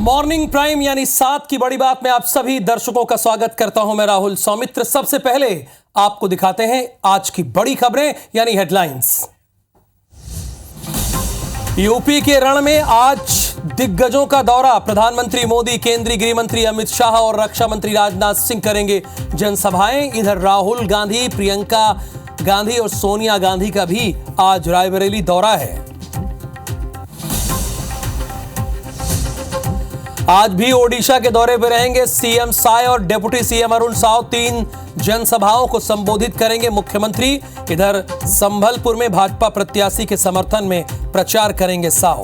Morning prime यानी 7 की बड़ी बात में आप सभी दर्शकों का स्वागत करता हूं। मैं राहुल सौमित्र। सबसे पहले आपको दिखाते हैं आज की बड़ी खबरें यानी हेडलाइंस। यूपी के रण में आज दिग्गजों का दौरा। प्रधानमंत्री मोदी, केंद्रीय गृह मंत्री अमित शाह और रक्षा मंत्री राजनाथ सिंह करेंगे जनसभाएं। इधर राहुल गांधी, प्रियंका गांधी और सोनिया गांधी का भी आज रायबरेली दौरा है। आज भी ओडिशा के दौरे पर रहेंगे सीएम साय और डिप्टी सीएम अरुण साव। 3 जनसभाओं को संबोधित करेंगे मुख्यमंत्री। इधर संभलपुर में भाजपा प्रत्याशी के समर्थन में प्रचार करेंगे साव।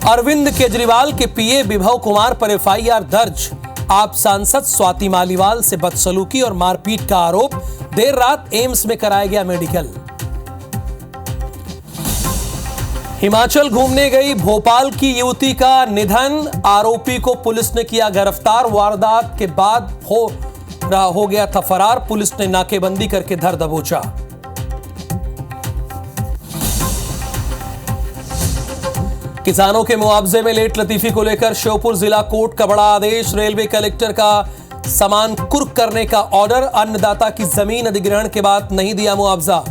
अरविंद केजरीवाल के पीए विभव कुमार पर एफआईआर दर्ज। आप सांसद स्वाति मालीवाल से बदसलूकी और मारपीट का आरोप। देर रात एम्स में कराया गया मेडिकल। हिमाचल घूमने गई भोपाल की युवती का निधन। आरोपी को पुलिस ने किया गिरफ्तार। वारदात के बाद हो गया था फरार। पुलिस ने नाकेबंदी करके धर दबोचा। किसानों के मुआवजे में लेट लतीफी को लेकर श्योपुर जिला कोर्ट का बड़ा आदेश। रेलवे कलेक्टर का सामान कुर्क करने का ऑर्डर। अन्नदाता की जमीन अधिग्रहण के बाद नहीं दिया मुआवजा।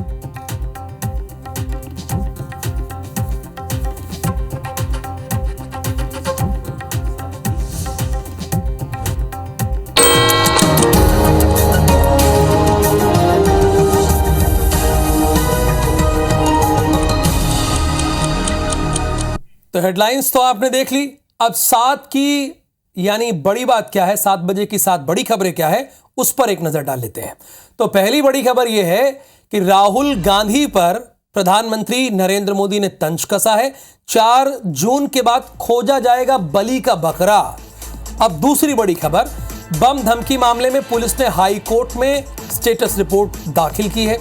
तो हेडलाइंस तो आपने देख ली। अब 7 की यानी बड़ी बात क्या है, 7 बजे की 7 बड़ी खबरें क्या है, उस पर एक नजर डाल लेते हैं। तो पहली बड़ी खबर यह है कि राहुल गांधी पर प्रधानमंत्री नरेंद्र मोदी ने तंज कसा है। 4 जून के बाद खोजा जाएगा बलि का बकरा। अब दूसरी बड़ी खबर, बम धमकी मामले में पुलिस ने हाई कोर्ट में स्टेटस रिपोर्ट दाखिल की है।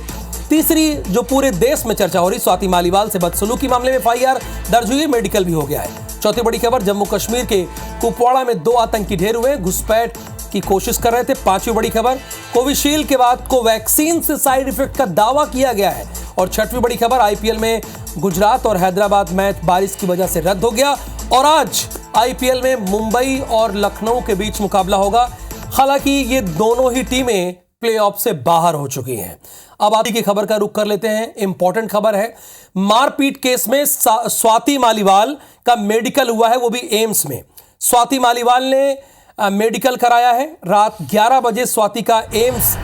तीसरी जो पूरे देश में चर्चा हो रही, स्वाति मालीवाल से बदसलूकी मामले में एफआईआर दर्ज हुई, मेडिकल भी हो गया है। चौथी बड़ी खबर, जम्मू कश्मीर के कुपवाड़ा में 2 आतंकी ढेर हुए, घुसपैठ की कोशिश कर रहे थे। 5वीं बड़ी खबर, कोविशील्ड के बाद कोवैक्सीन से साइड इफेक्ट का दावा किया गया है। और 6वीं बड़ी खबर, आईपीएल में गुजरात और हैदराबाद मैच बारिश की वजह से रद्द हो गया। और आज आईपीएल में मुंबई और लखनऊ के बीच मुकाबला होगा। हालांकि ये दोनों ही टीमें प्लेऑफ से बाहर हो चुकी हैं। अब आगे की खबर का रुख कर लेते हैं। इंपॉर्टेंट खबर है, मारपीट केस में स्वाति मालीवाल का मेडिकल हुआ है, वो भी एम्स में। स्वाति मालीवाल ने मेडिकल कराया है। रात 11 बजे स्वाति का एम्स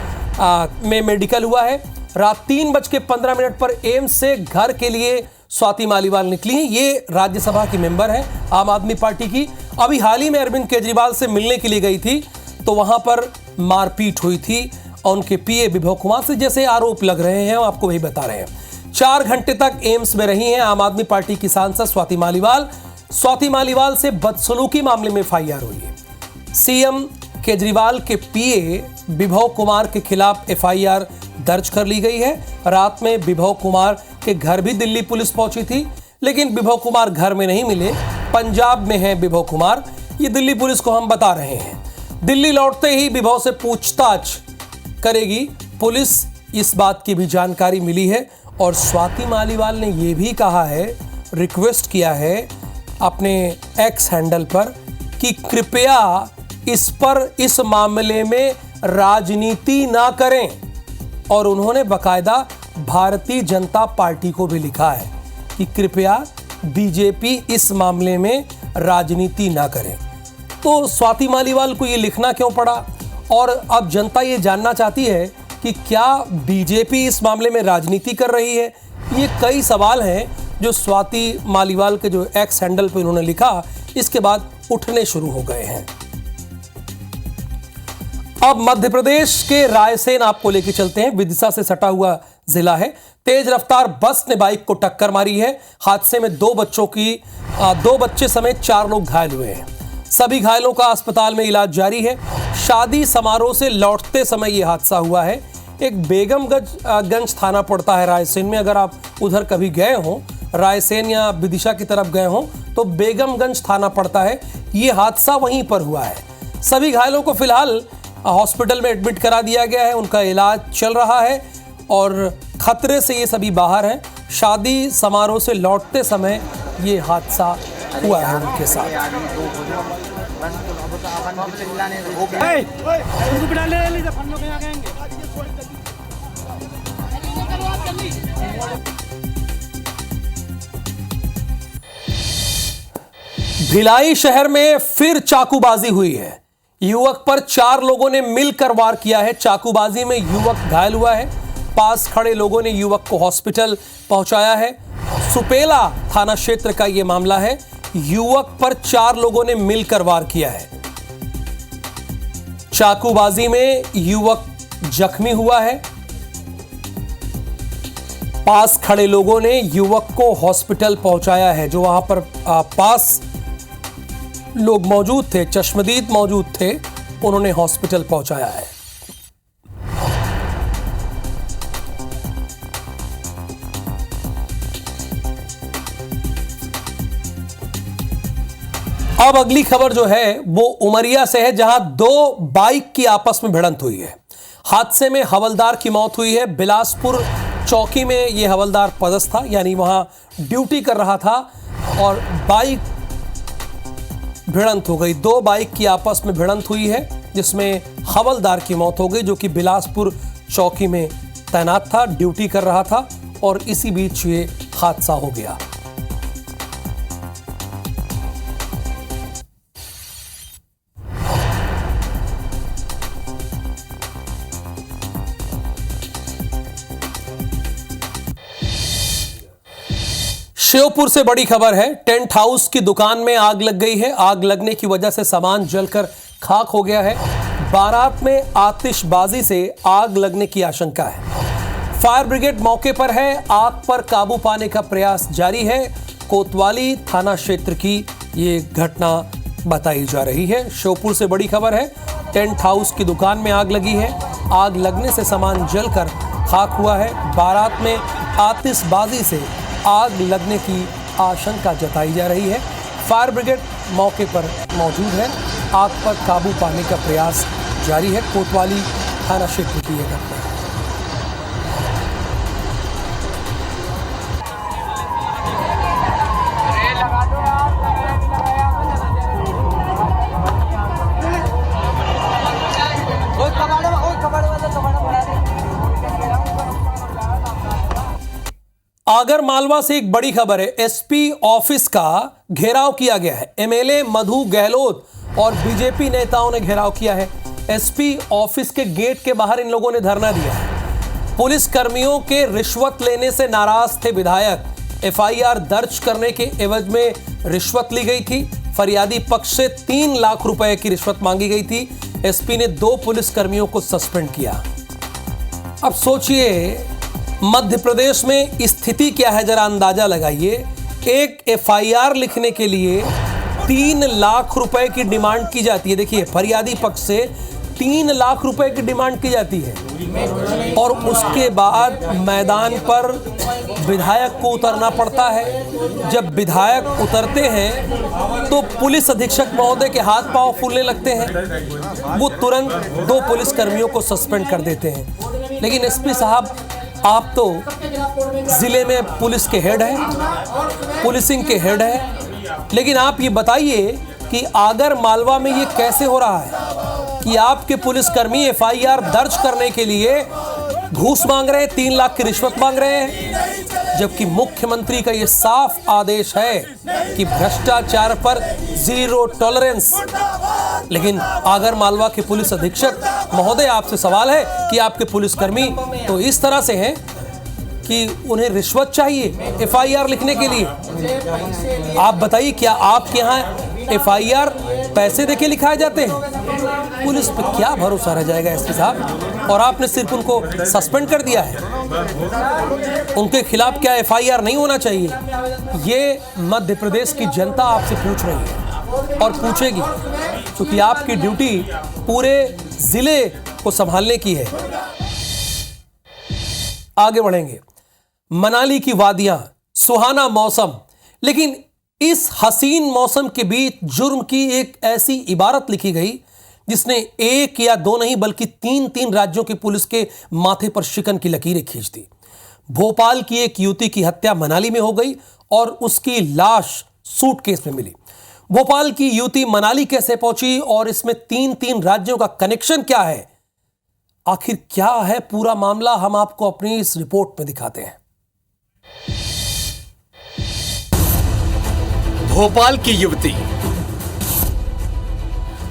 में मेडिकल हुआ है। रात 3:15 पर एम्स से घर के लिए स्वाति मालीवाल निकली हैं। ये राज्यसभा की मेंबर है आम आदमी पार्टी की। अभी हाल ही में अरविंद केजरीवाल से मिलने के लिए गई थी, तो वहां पर मारपीट हुई थी और उनके पीए विभव कुमार से जैसे आरोप लग रहे हैं, आपको वही बता रहे हैं। 4 घंटे तक एम्स में रही हैं आम आदमी पार्टी की सांसद स्वाति मालीवाल। स्वाति मालीवाल से बदसलूकी मामले में एफआईआर हुई है। सीएम केजरीवाल के पीए विभव कुमार के खिलाफ एफआईआर दर्ज कर ली गई है। रात में विभव कुमार के घर भी दिल्ली पुलिस पहुंची थी, लेकिन विभव कुमार घर में नहीं मिले। पंजाब में है विभव कुमार, ये दिल्ली पुलिस को हम बता रहे हैं। दिल्ली लौटते ही विभव से पूछताछ करेगी पुलिस, इस बात की भी जानकारी मिली है। और स्वाति मालीवाल ने यह भी कहा है, रिक्वेस्ट किया है अपने एक्स हैंडल पर कि कृपया इस मामले में राजनीति ना करें। और उन्होंने बकायदा भारतीय जनता पार्टी को भी लिखा है कि कृपया बीजेपी इस मामले में राजनीति ना करें। तो स्वाति मालीवाल को यह लिखना क्यों पड़ा? और अब जनता ये जानना चाहती है कि क्या बीजेपी इस मामले में राजनीति कर रही है? ये कई सवाल हैं जो स्वाति मालीवाल के जो एक्स हैंडल पे उन्होंने लिखा, इसके बाद उठने शुरू हो गए हैं। अब मध्य प्रदेश के रायसेन आपको लेके चलते हैं। विदिशा से सटा हुआ जिला है। तेज रफ्तार बस ने बाइक को टक्कर मारी है। हादसे में 2 बच्चे समेत 4 लोग घायल हुए हैं। सभी घायलों का अस्पताल में इलाज जारी है। शादी समारोह से लौटते समय यह हादसा हुआ है। एक बेगमगंज थाना पड़ता है रायसेन में। अगर आप उधर कभी गए हो, रायसेन या विदिशा की तरफ गए हो, तो बेगमगंज थाना पड़ता है। यह हादसा वहीं पर हुआ है। सभी घायलों को फिलहाल हॉस्पिटल में एडमिट करा दिया गया है। उनका इलाज चल रहा है और खतरे से ये सभी बाहर हैं। शादी समारोह से लौटते समय ये हादसा हुआ है उनके साथ। भिलाई शहर में फिर चाकूबाजी हुई है। युवक पर 4 लोगों ने मिलकर वार किया है। चाकूबाजी में युवक घायल हुआ है। पास खड़े लोगों ने युवक को हॉस्पिटल पहुंचाया है। सुपेला थाना क्षेत्र का यह मामला है। युवक पर 4 लोगों ने मिलकर वार किया है। चाकूबाजी में युवक जख्मी हुआ है। पास खड़े लोगों ने युवक को हॉस्पिटल पहुंचाया है। जो वहां पर पास लोग मौजूद थे, चश्मदीद मौजूद थे, उन्होंने हॉस्पिटल पहुंचाया है। अब अगली खबर जो है वो उमरिया से है, जहां 2 बाइक की आपस में भिड़ंत हुई है। हादसे में हवलदार की मौत हुई है। बिलासपुर चौकी में यह हवलदार पदस्थ था, यानी वहां ड्यूटी कर रहा था और बाइक भिड़ंत हो गई। 2 बाइक की आपस में भिड़ंत हुई है, जिसमें हवलदार की मौत हो गई, जो कि बिलासपुर चौकी में तैनात था, ड्यूटी कर रहा था, और इसी बीच ये हादसा हो गया। श्योपुर से बड़ी खबर है। टेंट हाउस की दुकान में आग लग गई है। आग लगने की वजह से सामान जलकर खाक हो गया है। बारात में आतिशबाजी से आग लगने की आशंका है। फायर ब्रिगेड मौके पर है। आग पर काबू पाने का प्रयास जारी है। कोतवाली थाना क्षेत्र की ये घटना बताई जा रही है। श्योपुर से बड़ी खबर है। टेंट हाउस की दुकान में आग लगी है। आग लगने से सामान जलकर खाक हुआ है। बारात में आतिशबाजी से आग लगने की आशंका जताई जा रही है। फायर ब्रिगेड मौके पर मौजूद है। आग पर काबू पाने का प्रयास जारी है। कोतवाली थाना क्षेत्र की यह घटना है। आगर मालवा से एक बड़ी खबर है। एसपी ऑफिस का घेराव किया गया है। एमएलए मधु गहलोत और बीजेपी नेताओं ने घेराव किया है। एसपी ऑफिस के गेट के बाहर इन लोगों ने धरना दिया है। पुलिस कर्मियों के रिश्वत लेने से नाराज थे विधायक। एफआईआर दर्ज करने के एवज में रिश्वत ली गई थी। फरियादी पक्ष से 3 लाख रुपए की रिश्वत मांगी गई थी। एसपी ने 2 पुलिस कर्मियों को सस्पेंड किया। अब सोचिए मध्य प्रदेश में स्थिति क्या है, जरा अंदाजा लगाइए। एक एफआईआर लिखने के लिए 3 लाख रुपए की डिमांड की जाती है। देखिए, फरियादी पक्ष से 3 लाख रुपए की डिमांड की जाती है, और उसके बाद मैदान पर विधायक को उतरना पड़ता है। जब विधायक उतरते हैं तो पुलिस अधीक्षक महोदय के हाथ पांव फूलने लगते हैं। वो तुरंत 2 पुलिस कर्मियों को सस्पेंड कर देते हैं। लेकिन एसपी साहब, आप तो जिले में पुलिस के हेड हैं, पुलिसिंग के हेड हैं, लेकिन आप ये बताइए कि आगर मालवा में ये कैसे हो रहा है कि आपके पुलिसकर्मी एफआईआर दर्ज करने के लिए घूस मांग रहे हैं, 3 लाख की रिश्वत मांग रहे हैं, जबकि मुख्यमंत्री का ये साफ आदेश है कि भ्रष्टाचार पर 0 टॉलरेंस। लेकिन आगर मालवा के पुलिस अधीक्षक महोदय, आपसे सवाल है कि आपके पुलिसकर्मी तो इस तरह से हैं कि उन्हें रिश्वत चाहिए एफआईआर लिखने के लिए। आप बताइए, क्या आपके यहाँ एफआईआर पैसे देके लिखाए जाते हैं? पुलिस पे क्या भरोसा रह जाएगा एसपी साहब? और आपने सिर्फ उनको सस्पेंड कर दिया है। उनके खिलाफ क्या एफआईआर नहीं होना चाहिए? ये मध्य प्रदेश की जनता आपसे पूछ रही है और पूछेगी, क्योंकि आपकी ड्यूटी पूरे जिले को संभालने की है। आगे बढ़ेंगे। मनाली की वादियां, सुहाना मौसम, लेकिन इस हसीन मौसम के बीच जुर्म की एक ऐसी इबारत लिखी गई जिसने 1 या 2 नहीं बल्कि 3 राज्यों की पुलिस के माथे पर शिकन की लकीरें खींच दी। भोपाल की एक युवती की हत्या मनाली में हो गई और उसकी लाश सूटकेस में मिली। भोपाल की युवती मनाली कैसे पहुंची और इसमें तीन तीन राज्यों का कनेक्शन क्या है, आखिर क्या है पूरा मामला, हम आपको अपनी इस रिपोर्ट में दिखाते हैं। भोपाल की युवती,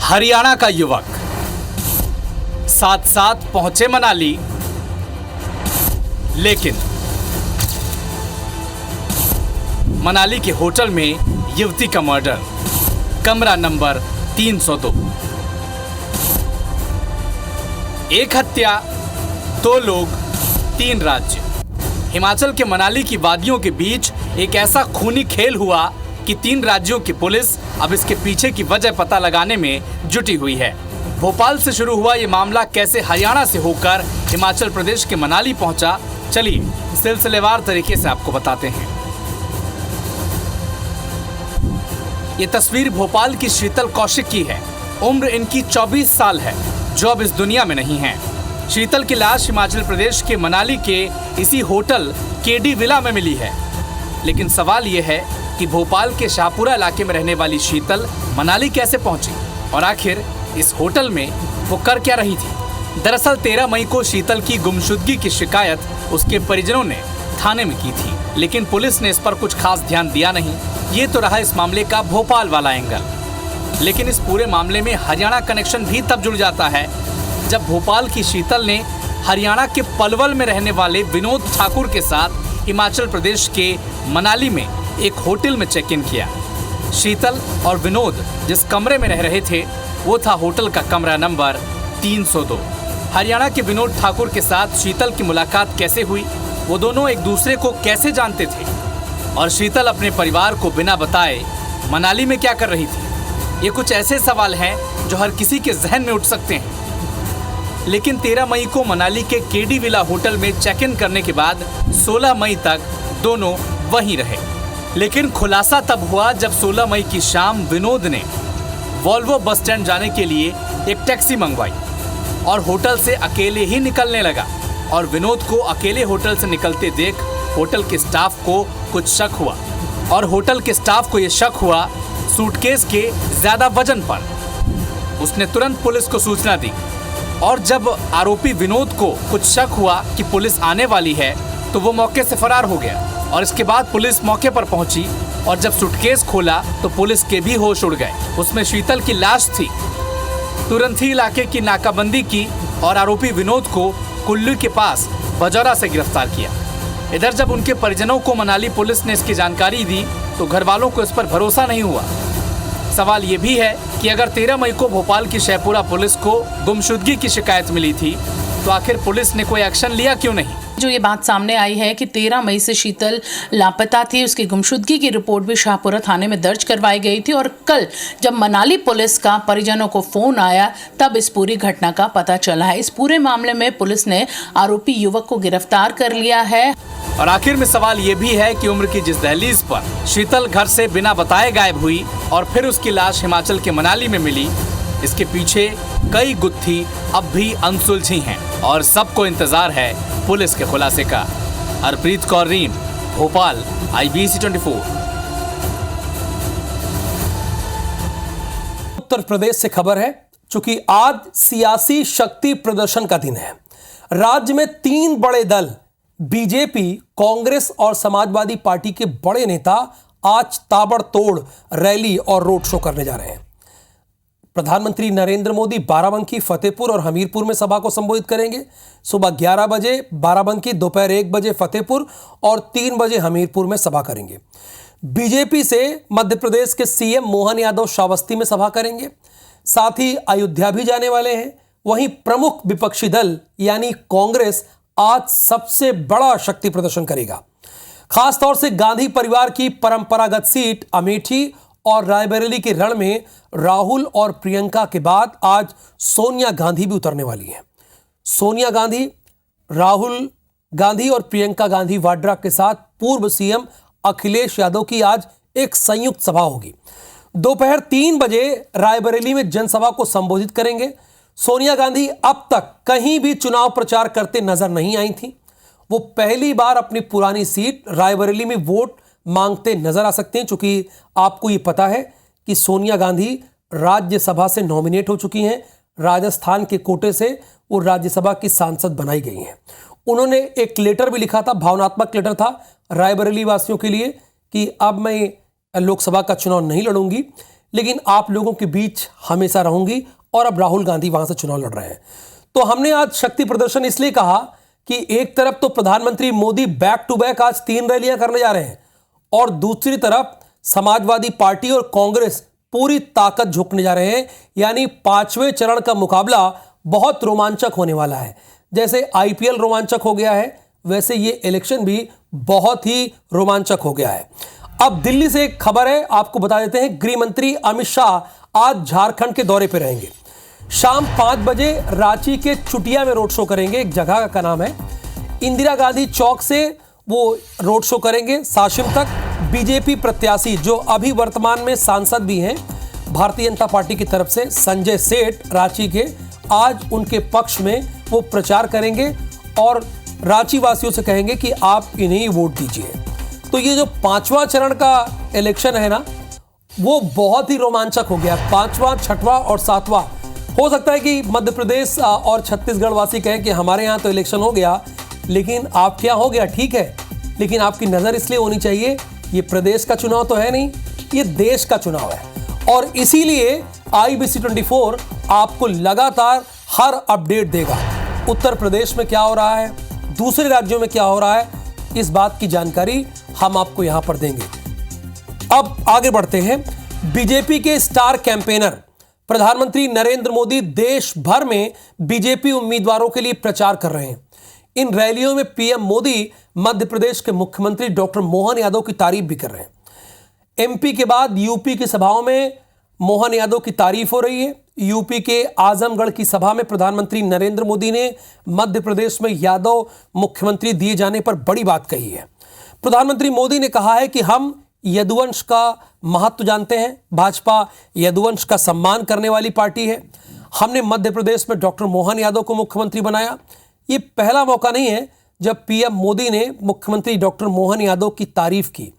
हरियाणा का युवक, साथ साथ पहुंचे मनाली, लेकिन मनाली के होटल में युवती का मर्डर, कमरा नंबर 302। एक हत्या, 2 लोग, 3 राज्य। हिमाचल के मनाली की वादियों के बीच एक ऐसा खूनी खेल हुआ कि 3 राज्यों की पुलिस अब इसके पीछे की वजह पता लगाने में जुटी हुई है। भोपाल से शुरू हुआ ये मामला कैसे हरियाणा से होकर हिमाचल प्रदेश के मनाली पहुंचा, चलिए सिलसिलेवार तरीके से आपको बताते हैं। ये तस्वीर भोपाल की शीतल कौशिक की है। उम्र इनकी 24 साल है, जो अब इस दुनिया में नहीं है। शीतल की लाश हिमाचल प्रदेश के मनाली के इसी होटल केडी विला में मिली है। लेकिन सवाल यह है कि भोपाल के शाहपुरा इलाके में रहने वाली शीतल मनाली कैसे पहुंची और आखिर इस होटल में वो कर क्या रही थी। दरअसल 13 मई को शीतल की गुमशुदगी की शिकायत उसके परिजनों ने थाने में की थी, लेकिन पुलिस ने इस पर कुछ खास ध्यान दिया नहीं। ये तो रहा इस मामले का भोपाल वाला एंगल, लेकिन इस पूरे मामले में हरियाणा कनेक्शन भी तब जुड़ जाता है जब भोपाल की शीतल ने हरियाणा के पलवल में रहने वाले विनोद ठाकुर के साथ हिमाचल प्रदेश के मनाली में एक होटल में चेक इन किया। शीतल और विनोद जिस कमरे में रह रहे थे वो था होटल का कमरा नंबर 302। हरियाणा के विनोद ठाकुर के साथ शीतल की मुलाकात कैसे हुई, वो दोनों एक दूसरे को कैसे जानते थे और शीतल अपने परिवार को बिना बताए मनाली में क्या कर रही थी, ये कुछ ऐसे सवाल हैं जो हर किसी के जहन में उठ सकते हैं। लेकिन 13 मई को मनाली के केडी विला होटल में चेक इन करने के बाद 16 मई तक दोनों वहीं रहे। लेकिन खुलासा तब हुआ जब 16 मई की शाम विनोद ने वॉल्वो बस स्टैंड जाने के लिए एक टैक्सी मंगवाई और होटल से अकेले ही निकलने लगा। और विनोद को अकेले होटल से निकलते देख होटल के स्टाफ को कुछ शक हुआ और होटल के स्टाफ को यह शक हुआ सूटकेस के ज्यादा वजन पर। उसने तुरंत पुलिस को सूचना दी और जब आरोपी विनोद को कुछ शक हुआ कि पुलिस आने वाली है तो वो मौके से फरार हो गया। और इसके बाद पुलिस मौके पर पहुंची और जब सूटकेस खोला तो पुलिस के भी होश उड़ गए। उसमें शीतल की लाश थी। तुरंत ही इलाके की नाकाबंदी की और आरोपी विनोद को कुल्लू के पास बजौरा से गिरफ्तार किया। इधर जब उनके परिजनों को मनाली पुलिस ने इसकी जानकारी दी तो घर वालों को इस पर भरोसा नहीं हुआ। सवाल ये भी है कि अगर 13 मई को भोपाल की शाहपुरा पुलिस को गुमशुदगी की शिकायत मिली थी तो आखिर पुलिस ने कोई एक्शन लिया क्यों नहीं। जो ये बात सामने आई है कि 13 मई से शीतल लापता थी, उसकी गुमशुदगी की रिपोर्ट भी शाहपुरा थाने में दर्ज करवाई गई थी और कल जब मनाली पुलिस का परिजनों को फोन आया तब इस पूरी घटना का पता चला है। इस पूरे मामले में पुलिस ने आरोपी युवक को गिरफ्तार कर लिया है। और आखिर में सवाल ये भी है कि उम्र की जिस दहलीज पर शीतल घर से बिना बताए गायब हुई और फिर उसकी लाश हिमाचल के मनाली में मिली, इसके पीछे कई गुत्थी अब भी अनसुलझी हैं और सबको इंतजार है पुलिस के खुलासे का। हरप्रीत कौर रीम, भोपाल, IBC 24। उत्तर प्रदेश से खबर है, चूंकि आज सियासी शक्ति प्रदर्शन का दिन है। राज्य में 3 बड़े दल बीजेपी, कांग्रेस और समाजवादी पार्टी के बड़े नेता आज ताबड़तोड़ रैली और रोड शो करने जा रहे हैं। प्रधानमंत्री नरेंद्र मोदी बाराबंकी, फतेहपुर और हमीरपुर में सभा को संबोधित करेंगे। सुबह 11 बजे बाराबंकी, दोपहर 1 बजे फतेहपुर और 3 बजे हमीरपुर में सभा करेंगे। बीजेपी से मध्य प्रदेश के सीएम मोहन यादव श्रावस्ती में सभा करेंगे, साथ ही अयोध्या भी जाने वाले हैं। वहीं प्रमुख विपक्षी दल यानी कांग्रेस आज सबसे बड़ा शक्ति प्रदर्शन करेगा। खासतौर से गांधी परिवार की परंपरागत सीट अमेठी और रायबरेली के रण में राहुल और प्रियंका के बाद आज सोनिया गांधी भी उतरने वाली हैं। सोनिया गांधी, राहुल गांधी और प्रियंका गांधी वाड्रा के साथ पूर्व सीएम अखिलेश यादव की आज एक संयुक्त सभा होगी। दोपहर 3 बजे रायबरेली में जनसभा को संबोधित करेंगे। सोनिया गांधी अब तक कहीं भी चुनाव प्रचार करते नजर नहीं आई थी। वो पहली बार अपनी पुरानी सीट रायबरेली में वोट मांगते नजर आ सकते हैं, क्योंकि आपको ये पता है कि सोनिया गांधी राज्यसभा से नॉमिनेट हो चुकी हैं। राजस्थान के कोटे से वो राज्यसभा की सांसद बनाई गई हैं। उन्होंने एक लेटर भी लिखा था, भावनात्मक लेटर था रायबरेली वासियों के लिए, कि अब मैं लोकसभा का चुनाव नहीं लड़ूंगी, लेकिन आप लोगों के बीच हमेशा रहूंगी। और अब राहुल गांधी वहां से चुनाव लड़ रहे हैं। तो हमने आज शक्ति प्रदर्शन इसलिए कहा कि एक तरफ तो प्रधानमंत्री मोदी बैक टू बैक आज 3 रैलियां करने जा रहे हैं, और दूसरी तरफ समाजवादी पार्टी और कांग्रेस पूरी ताकत झोंकने जा रहे हैं। यानी 5वें चरण का मुकाबला बहुत रोमांचक होने वाला है। जैसे आईपीएल रोमांचक हो गया है, वैसे ये इलेक्शन भी बहुत ही रोमांचक हो गया है। अब दिल्ली से एक खबर है, आपको बता देते हैं। गृह मंत्री अमित शाह आज झारखंड के दौरे पर रहेंगे। शाम 5 बजे रांची के चुटिया में रोड शो करेंगे। एक जगह का नाम है, इंदिरा गांधी चौक से वो रोड शो करेंगे साशिम तक। बीजेपी प्रत्याशी जो अभी वर्तमान में सांसद भी हैं भारतीय जनता पार्टी की तरफ से, संजय सेठ रांची के, आज उनके पक्ष में वो प्रचार करेंगे और रांची वासियों से कहेंगे कि आप इन्हें वोट दीजिए। तो ये जो 5वां चरण का इलेक्शन है ना, वो बहुत ही रोमांचक हो गया। 5वां, 6वां और 7वां। हो सकता है कि मध्य प्रदेश और छत्तीसगढ़ वासी कहें कि हमारे यहाँ तो इलेक्शन हो गया, लेकिन आपके यहाँ हो गया, ठीक है, लेकिन आपकी नज़र इसलिए होनी चाहिए, ये प्रदेश का चुनाव तो है नहीं, ये देश का चुनाव है। और इसीलिए IBC 24 आपको लगातार हर अपडेट देगा। उत्तर प्रदेश में क्या हो रहा है, दूसरे राज्यों में क्या हो रहा है, इस बात की जानकारी हम आपको यहां पर देंगे। अब आगे बढ़ते हैं। बीजेपी के स्टार कैंपेनर प्रधानमंत्री नरेंद्र मोदी देश भर में बीजेपी उम्मीदवारों के लिए प्रचार कर रहे हैं। इन रैलियों में पीएम मोदी मध्य प्रदेश के मुख्यमंत्री डॉक्टर मोहन यादव की तारीफ भी कर रहे हैं। एमपी के बाद यूपी की सभाओं में मोहन यादव की तारीफ हो रही है। यूपी के आजमगढ़ की सभा में प्रधानमंत्री नरेंद्र मोदी ने मध्य प्रदेश में यादव मुख्यमंत्री दिए जाने पर बड़ी बात कही है। प्रधानमंत्री मोदी ने कहा है कि हम यदुवंश का महत्व जानते हैं। भाजपा यदुवंश का सम्मान करने वाली पार्टी है। हमने मध्य प्रदेश में डॉक्टर मोहन यादव को मुख्यमंत्री बनाया। ये पहला मौका नहीं है जब पीएम मोदी ने मुख्यमंत्री डॉक्टर मोहन यादव की तारीफ की।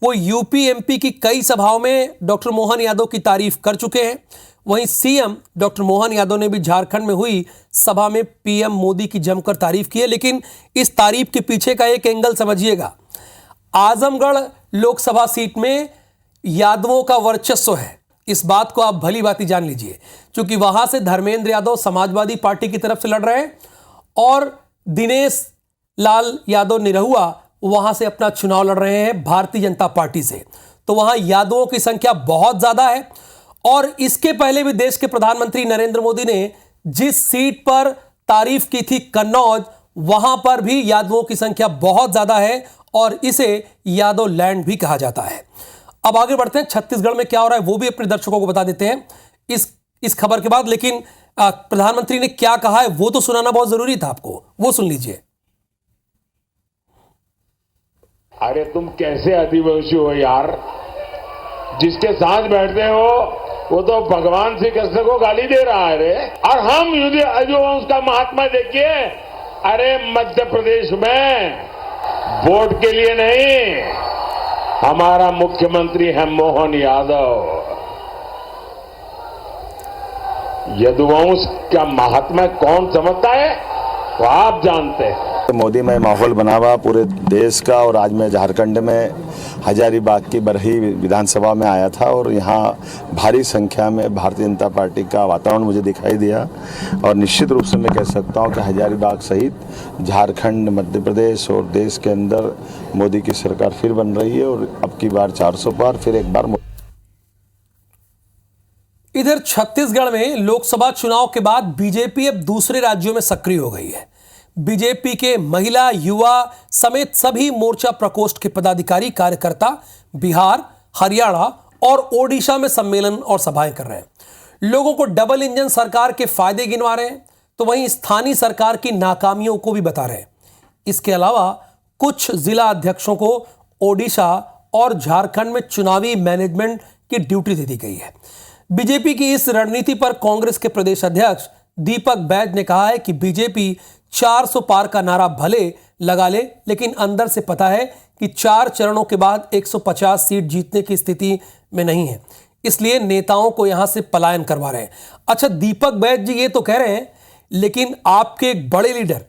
वो यूपी एमपी की कई सभाओं में डॉक्टर मोहन यादव की तारीफ कर चुके हैं। वहीं सीएम डॉक्टर मोहन यादव ने भी झारखंड में हुई सभा में पीएम मोदी की जमकर तारीफ की है। लेकिन इस तारीफ के पीछे का एक एंगल समझिएगा। आजमगढ़ लोकसभा सीट में यादवों का वर्चस्व है, इस बात को आप भली भांति जान लीजिए, क्योंकि वहां से धर्मेंद्र यादव समाजवादी पार्टी की तरफ से लड़ रहे हैं और दिनेश लाल यादव निरहुआ वहां से अपना चुनाव लड़ रहे हैं भारतीय जनता पार्टी से। तो वहां यादवों की संख्या बहुत ज्यादा है। और इसके पहले भी देश के प्रधानमंत्री नरेंद्र मोदी ने जिस सीट पर तारीफ की थी कन्नौज, वहां पर भी यादवों की संख्या बहुत ज्यादा है और इसे यादव लैंड भी कहा जाता है। अब आगे बढ़ते हैं, छत्तीसगढ़ में क्या हो रहा है वो भी अपने दर्शकों को बता देते हैं इस खबर के बाद। लेकिन प्रधानमंत्री ने क्या कहा है वो तो सुनाना बहुत जरूरी था आपको, वो सुन लीजिए। अरे तुम कैसे आदिवासी हो यार, जिसके साथ बैठते हो वो तो भगवान श्री कृष्ण को गाली दे रहा है रे। और हम यदुवंश का महात्मा देखिए, अरे मध्य प्रदेश में वोट के लिए नहीं, हमारा मुख्यमंत्री है मोहन यादव। यदुवंश का महात्मा कौन समझता है वो आप जानते हैं। मोदी में माहौल बना हुआ पूरे देश का। और आज मैं झारखंड में हजारीबाग की बरही विधानसभा में आया था और यहाँ भारी संख्या में भारतीय जनता पार्टी का वातावरण मुझे दिखाई दिया। और निश्चित रूप से मैं कह सकता हूँ कि हजारीबाग सहित झारखंड, मध्य प्रदेश और देश के अंदर मोदी की सरकार फिर बन रही है और अब की बार 400 पार, फिर एक बार। इधर छत्तीसगढ़ में लोकसभा चुनाव के बाद बीजेपी अब दूसरे राज्यों में सक्रिय हो गई है। बीजेपी के महिला, युवा समेत सभी मोर्चा प्रकोष्ठ के पदाधिकारी कार्यकर्ता बिहार, हरियाणा और ओडिशा में सम्मेलन और सभाएं कर रहे हैं। लोगों को डबल इंजन सरकार के फायदे गिनवा रहे हैं, तो वहीं स्थानीय सरकार की नाकामियों को भी बता रहे हैं। इसके अलावा कुछ जिला अध्यक्षों को ओडिशा और झारखंड में चुनावी मैनेजमेंट की ड्यूटी दे दी गई है। बीजेपी की इस रणनीति पर कांग्रेस के प्रदेश अध्यक्ष दीपक बैज ने कहा है कि बीजेपी 400 पार का नारा भले, लगा ले, लेकिन अंदर से पता है कि 4 चरणों के बाद 150 सीट जीतने की स्थिति में नहीं है, इसलिए नेताओं को यहां से पलायन करवा रहे हैं। अच्छा, दीपक बैज जी ये तो कह रहे हैं, लेकिन आपके एक बड़े लीडर,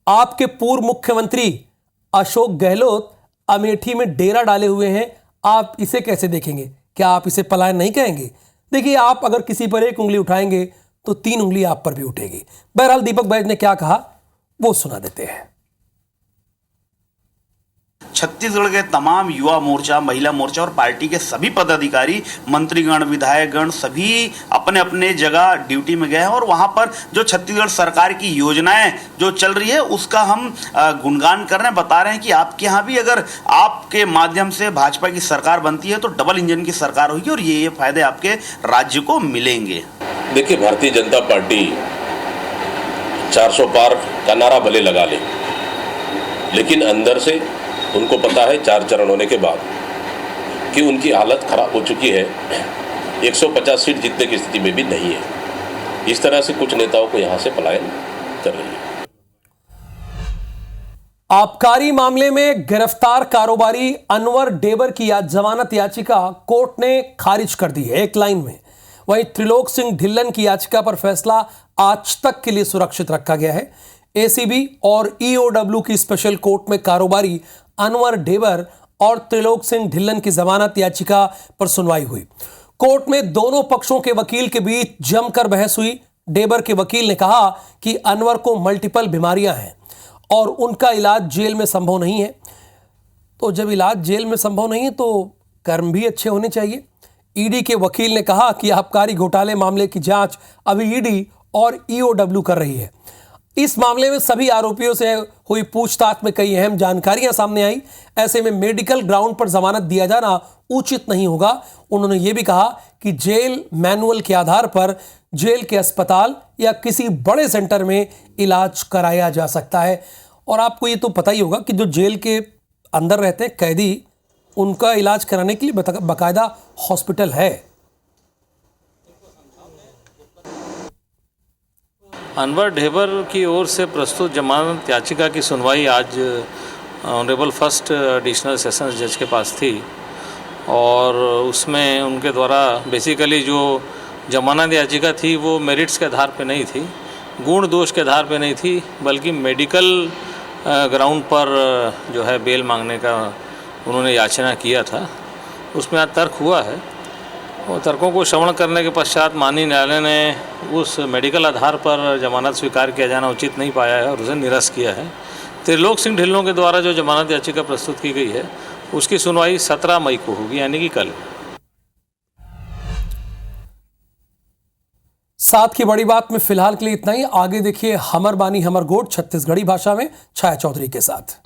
आपके पूर्व मुख्यमंत्री अशोक गहलोत अमेठी में डेरा डाले हुए हैं, आप इसे कैसे देखेंगे? क्या आप इसे पलायन नहीं कहेंगे? देखिए, आप अगर किसी पर एक उंगली उठाएंगे तो 3 उंगली आप पर भी उठेगी। बहरहाल दीपक बैज ने क्या कहा वो सुना देते हैं। छत्तीसगढ़ के तमाम युवा मोर्चा, महिला मोर्चा और पार्टी के सभी पदाधिकारी, मंत्रीगण, विधायकगण सभी अपने अपने जगह ड्यूटी में गए हैं और वहां पर जो छत्तीसगढ़ सरकार की योजनाएं जो चल रही है उसका हम गुणगान कर रहे हैं, बता रहे हैं कि आपके यहाँ भी अगर आपके माध्यम से भाजपा की सरकार बनती है तो डबल इंजन की सरकार होगी और ये फायदे आपके राज्य को मिलेंगे। देखिए, भारतीय जनता पार्टी 400 पार का नारा भले लगा ले, लेकिन अंदर से उनको पता है 4 चरण होने के बाद कि उनकी हालत खराब हो चुकी है, 150 सीट जीतने की स्थिति में भी नहीं है। इस तरह से कुछ नेताओं को यहां से पलायन कर रही है। आबकारी मामले में गिरफ्तार कारोबारी अनवर डेबर की जमानत याचिका कोर्ट ने खारिज कर दी है, एक लाइन में। वहीं त्रिलोक सिंह ढिल्लन की याचिका पर फैसला आज तक के लिए सुरक्षित रखा गया है। एसीबी और ईओडब्ल्यू की स्पेशल कोर्ट में कारोबारी अनवर डेबर और त्रिलोक सिंह ढिल्लन की जमानत याचिका पर सुनवाई हुई। कोर्ट में दोनों पक्षों के वकील के बीच जमकर बहस हुई। डेबर के वकील ने कहा कि अनवर को मल्टीपल बीमारियां हैं और उनका इलाज जेल में संभव नहीं है। तो जब इलाज जेल में संभव नहीं है तो कर्म भी अच्छे होने चाहिए। ईडी के वकील ने कहा कि आबकारी घोटाले मामले की जांच अभी ईडी और ईओडब्ल्यू कर रही है। इस मामले में सभी आरोपियों से हुई पूछताछ में कई अहम जानकारियां सामने आई। ऐसे में मेडिकल ग्राउंड पर जमानत दिया जाना उचित नहीं होगा। उन्होंने यह भी कहा कि जेल मैनुअल के आधार पर जेल के अस्पताल या किसी बड़े सेंटर में इलाज कराया जा सकता है। और आपको ये तो पता ही होगा कि जो जेल के अंदर रहते हैं कैदी, उनका इलाज कराने के लिए बाकायदा हॉस्पिटल है। अनवर ढेबर की ओर से प्रस्तुत जमानत याचिका की सुनवाई आज ऑनरेबल फर्स्ट एडिशनल सेशंस जज के पास थी और उसमें उनके द्वारा बेसिकली जो जमानत याचिका थी वो मेरिट्स के आधार पे नहीं थी, गुण दोष के आधार पे नहीं थी, बल्कि मेडिकल ग्राउंड पर जो है बेल मांगने का उन्होंने याचना किया था। उसमें आज तर्क हुआ है और तर्कों को श्रवण करने के पश्चात माननीय न्यायालय ने उस मेडिकल आधार पर जमानत स्वीकार किया जाना उचित नहीं पाया है और उसे निरस्त किया है। त्रिलोक सिंह ढिल्लों के द्वारा जो जमानत याचिका प्रस्तुत की गई है उसकी सुनवाई 17 मई को होगी, यानी कि कल। साथ की बड़ी बात में फिलहाल के लिए इतना ही। आगे देखिए हमर बानी हमर गोठ छत्तीसगढ़ी भाषा में छाया चौधरी के साथ।